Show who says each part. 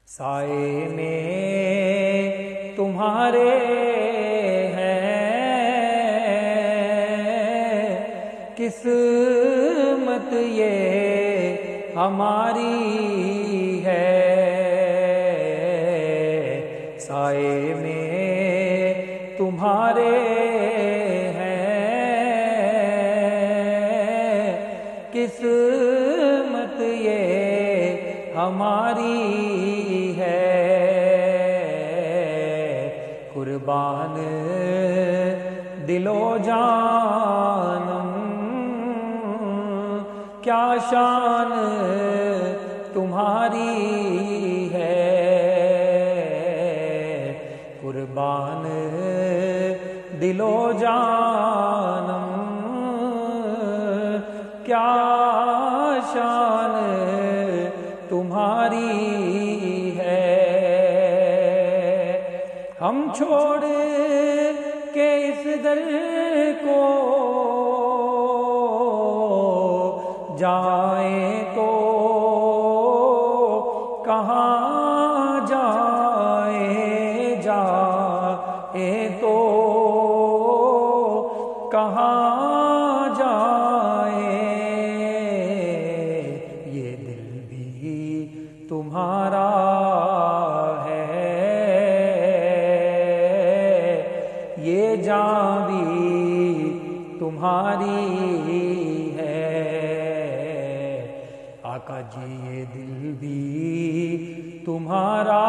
Speaker 1: سائے میں تمہارے ہیں، قسمت یہ ہماری ہے۔ سائے میں تمہارے ہیں، قسمت یہ ہماری ہے۔ قربان دل و جانم کیا شان تمہاری ہے۔ قربان دل و جانم کیا شان تمہاری ہے۔ ہم چھوڑ کے اس در کو جائیں تو کہاں جائیں، جائیں تو کہاں جائیں۔ یہ دل بھی تمہارا ہے، یہ جان بھی تمہاری ہے۔ آقا جی یہ دل بھی تمہارا